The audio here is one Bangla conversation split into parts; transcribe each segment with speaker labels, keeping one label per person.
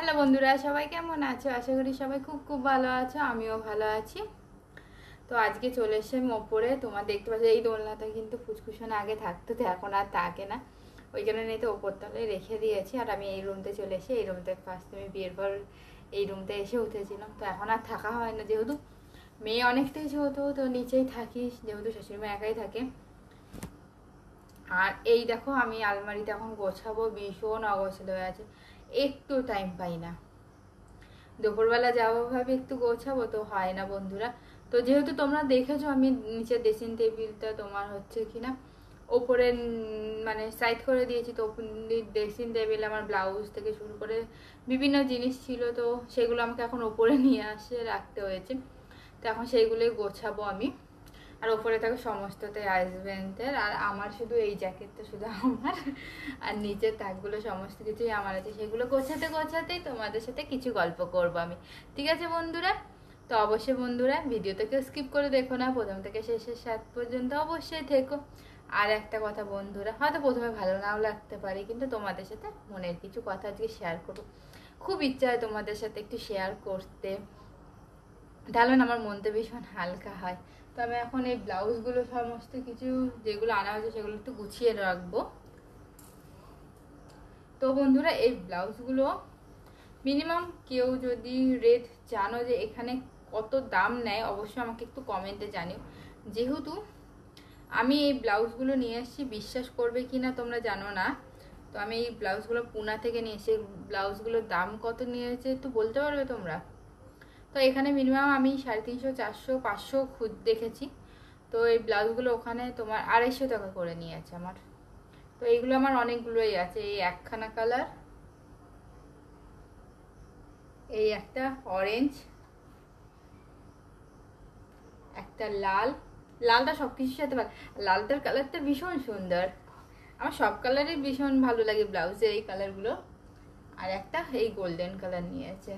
Speaker 1: হ্যালো বন্ধুরা, সবাই কেমন আছো? আশা করি সবাই খুব খুব ভালো আছো। আমিও ভালো আছি। তো আজকে চলে এসে আমি ওপরে, তোমার দেখতে পাচ্ছ এই দোলনাটা কিন্তু ফুচকুশন আগে থাকতো, তো এখন আর থাকে না। ওই জন্য নিয়ে তো ওপর তলায় রেখে দিয়েছি। আর আমি এই রুমতে চলে এসে, এই রুমতে ফার্স্ট আমি বিয়ের পর এই রুমতে এসে উঠেছিলাম। তো এখন আর থাকা হয় না, যেহেতু মেয়ে অনেকটাই ছোটো, তো নিচেই থাকিস, যেহেতু শাশুড়িমা একাই থাকে। আর এই দেখো, আমি আলমারিতে এখন গোছাবো, ভীষণ অগোছালো হয়ে আছে, একটু টাইম পাই না। দুপুরবেলা যাবো ভাবে একটু গোছাবো, তো হয় না বন্ধুরা। তো যেহেতু তোমরা দেখেছো আমি নিচে ড্রেসিং টেবিলটা তোমার হচ্ছে কিনা ওপরে মানে সাইড করে দিয়েছি। তো ড্রেসিং টেবিল আমার ব্লাউজ থেকে শুরু করে বিভিন্ন জিনিস ছিল, তো সেগুলো আমাকে এখন ওপরে নিয়ে আসে রাখতে হয়েছে। তো এখন সেইগুলোই গোছাবো আমি। আর ওপরে থাকে সমস্তটাই হাজবেন্ডের, আর আমার শুধু এই জ্যাকেটটা শুধু আমার। আর নিচের তাকগুলো সমস্ত কিছুই আমার আছে, সেগুলো গোছাতে গোছাতেই তোমাদের সাথে কিছু গল্প করবো আমি। ঠিক আছে বন্ধুরা? তো অবশ্যই বন্ধুরা ভিডিওটাকে স্কিপ করে দেখো না, প্রথম থেকে শেষের সাত পর্যন্ত অবশ্যই থেকো। আর একটা কথা বন্ধুরা, হয়তো প্রথমে ভালো নাও লাগতে পারে, কিন্তু তোমাদের সাথে মনের কিছু কথা আজকে শেয়ার করবো। খুব ইচ্ছা হয় তোমাদের সাথে একটু শেয়ার করতে, তাহলে আমার মনটা ভীষণ হালকা হয়। তো আমি এখন এই ব্লাউজগুলো সমস্ত কিছু যেগুলো আনা হয়েছে সেগুলো একটু গুছিয়ে রাখবো। তো বন্ধুরা, এই ব্লাউজগুলো মিনিমাম কেউ যদি রেট জানো যে এখানে কত দাম নেয়, অবশ্যই আমাকে একটু কমেন্টে জানিও। যেহেতু আমি এই ব্লাউজগুলো নিয়ে এসেছি, বিশ্বাস করবে কি না তোমরা জানো না। তো আমি এই ব্লাউজগুলো পুনা থেকে নিয়ে এসেছি। ব্লাউজগুলোর দাম কত নিয়েছে একটু বলতে পারবে তোমরা? তো এখানে মিনিমাম আমি 350, 400, 500 খুদ দেখেছি। তো এই ব্লাউজগুলো ওখানে তোমার 250 টাকা করে নিয়েছে আমার। তো এইগুলো আমার অনেকগুলোই আছে। এই একখানা কালার, এই একটা অরেঞ্জ, একটা লাল। লালটা সব কিছুর সাথে ভালো, লালটার কালারটা ভীষণ সুন্দর। আমার সব কালারই ভীষণ ভালো লাগে ব্লাউজের এই কালারগুলো। আর একটা এই গোল্ডেন কালার নিয়েছে।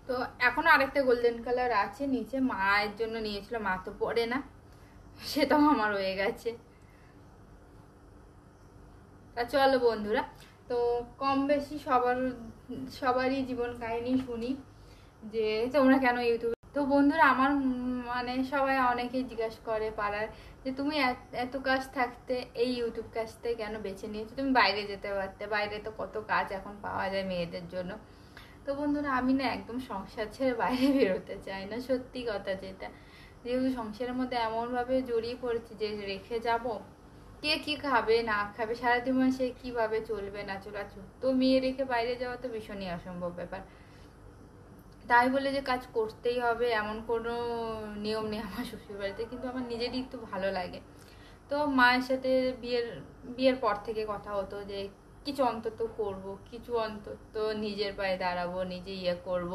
Speaker 1: তো এখনো আরেকটা গোল্ডেন কালার আছে নিচে, মায়ের জন্য নিয়েছিল, মা তো পরে না, সেটাও আমার হয়ে গেছে। তা চলো বন্ধুরা, তো কম বেশি সবারই জীবন কাহিনী শুনি যে তোমরা কেন ইউটিউবে। তো বন্ধুরা, আমার মানে সবাই অনেকেই জিজ্ঞাসা করে পাড়ার যে তুমি এত কাজ থাকতে এই ইউটিউব কাজটাই কেন বেছে নিয়েছো? তুমি বাইরে যেতে পারতে, বাইরে তো কত কাজ এখন পাওয়া যায় মেয়েদের জন্য। তো বন্ধুরা, আমি না একদম সংসার ছেড়ে বাইরে বেরোতে চাই না, সত্যি কথা যেটা। যেহেতু সংসারের মধ্যে এমনভাবে জড়িয়ে পড়েছি যে রেখে যাব, কে কি খাবে না খাবে, সারাদিন সে কিভাবে চলবে না চলে, তো মেয়ে রেখে বাইরে যাওয়া তো ভীষণই অসম্ভব ব্যাপার। তাই বলে যে কাজ করতেই হবে এমন কোনো নিয়ম নেই আমার শ্বশুরবাড়িতে, কিন্তু আমার নিজেরই একটু ভালো লাগে। তো মায়ের সাথে বিয়ের বিয়ের পর থেকে কথা হতো যে কিছু অন্তত করব, কিছু অন্তত নিজের পায়ে দাঁড়াবো, নিজে করব।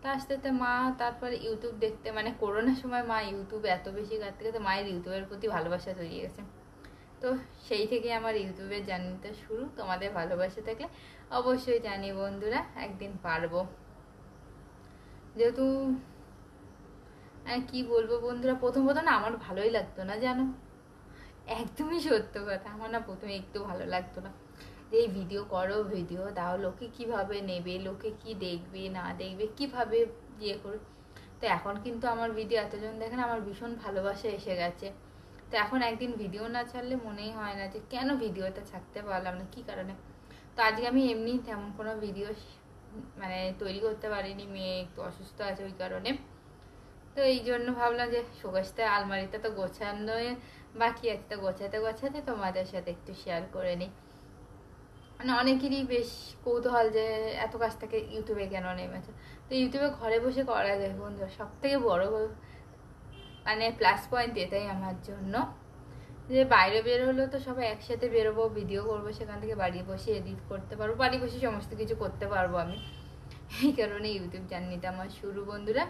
Speaker 1: তা আস্তে আস্তে মা তারপরে ইউটিউব দেখতে, মানে করোনার সময় মা ইউটিউব এত বেশি ঘাটতে ঘাটতে মায়ের ইউটিউবের প্রতি ভালোবাসা তৈরি গেছে। তো সেই থেকে আমার ইউটিউবের জার্নিটা শুরু। তোমাদের ভালোবাসা থাকলে অবশ্যই জানি বন্ধুরা, একদিন পারবো। যেহেতু কি বলবো বন্ধুরা, প্রথম প্রথম না আমার ভালোই লাগতো না জানো, একদমই সত্য কথা। আমার না প্রথমে একটু ভালো লাগতো না যে এই ভিডিও করো, ভিডিও দাও, লোকে কিভাবে নেবে, লোকে কি দেখবে না দেখবে, কিভাবে করো। তো এখন কিন্তু আমার ভিডিও এতজন দেখেন, আমার ভীষণ ভালোবাসা এসে গেছে। তো এখন একদিন ভিডিও না ছাড়লে মনেই হয় না যে কেন ভিডিওটা ছাড়তে পারলাম না, কি কারণে। তো আজকে আমি এমনি তেমন কোনো ভিডিও মানে তৈরি করতে পারিনি, মেয়ে একটু অসুস্থ আছে ওই কারণে। তো এই জন্য ভাবলাম যে সুগাসটা আলমারিটা তো গোছানো বাকি আছে, তো গোছাতে গোছাতে তোমাদের সাথে একটু শেয়ার করে নিই। মানে অনেকেরই বেশ কৌতূহল যে এত কাজ থেকে ইউটিউবে কেন নেমেছে। তো ইউটিউবে ঘরে বসে করা যায় বন্ধু, সব থেকে বড় মানে প্লাস পয়েন্ট এটাই আমার জন্য, যে বাইরে বের হলেও তো সবাই একসাথে বেরোবো, ভিডিও করবো, সেখান থেকে বাড়ি বসে এডিট করতে পারবো, বাড়ি বসে সমস্ত কিছু করতে পারবো আমি। এই কারণে ইউটিউব জার্নিটা আমার শুরু বন্ধুরা।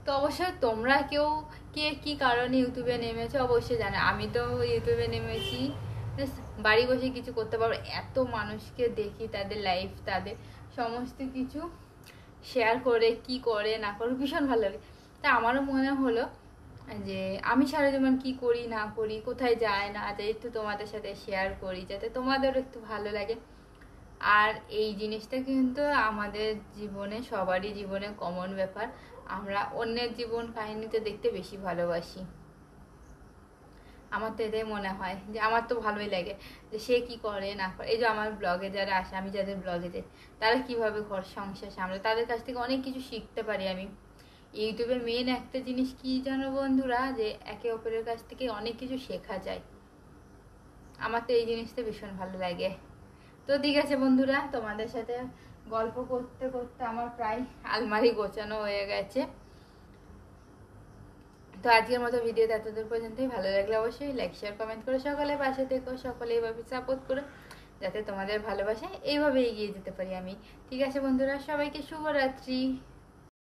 Speaker 1: তো অবশ্যই তোমরা কেউ কে কি কারণে ইউটিউবে নেমেছো অবশ্যই জানো। আমি তো ইউটিউবে নেমেছি বাড়ি বসে কিছু করতে পারবো, এত মানুষকে দেখি তাদের লাইফ, তাদের সমস্ত কিছু শেয়ার করে কি করে না করে ভীষণ ভালো লাগে। তা আমারও মনে হলো যে আমি সারা জীবন কি করি না করি, কোথায় যায় না যাই, একটু তোমাদের সাথে শেয়ার করি যাতে তোমাদেরও একটু ভালো লাগে। আর এই জিনিসটা কিন্তু আমাদের জীবনে, সবারই জীবনে কমন ব্যাপার। আমরা অন্যের জীবন কাহিনীতে দেখতে বেশি ভালোবাসি। আমার তো এটাই মনে হয়, যে আমার তো ভালোই লাগে যে সে কি করে না করে। এই যে আমার ব্লগে যারা আসে, আমি যাদের ব্লগে যাই, তারা কিভাবে ঘর সংসার সামলে, তাদের কাছ থেকে অনেক কিছু শিখতে পারি আমি। ইউটিউবের মেন একটা জিনিস কি জানো বন্ধুরা, যে একে অপরের কাছ থেকে অনেক কিছু শেখা যায়। আমার তো এই জিনিসটা ভীষণ ভালো লাগে। তো ঠিক আছে বন্ধুরা, তোমাদের সাথে গল্প করতে করতে আমার প্রায় আলমারি গোছানো হয়ে গেছে। তো আজকের মতো ভিডিওতে এতদূর পর্যন্তই। ভালো লাগলে অবশ্যই লাইক শেয়ার কমেন্ট করে সকলে পাশে থেকো, সকলে এইভাবে সাপোর্ট করো যাতে তোমাদের ভালোবাসায় এইভাবে এগিয়ে যেতে পারি আমি। ঠিক আছে বন্ধুরা, সবাইকে শুভরাত্রি।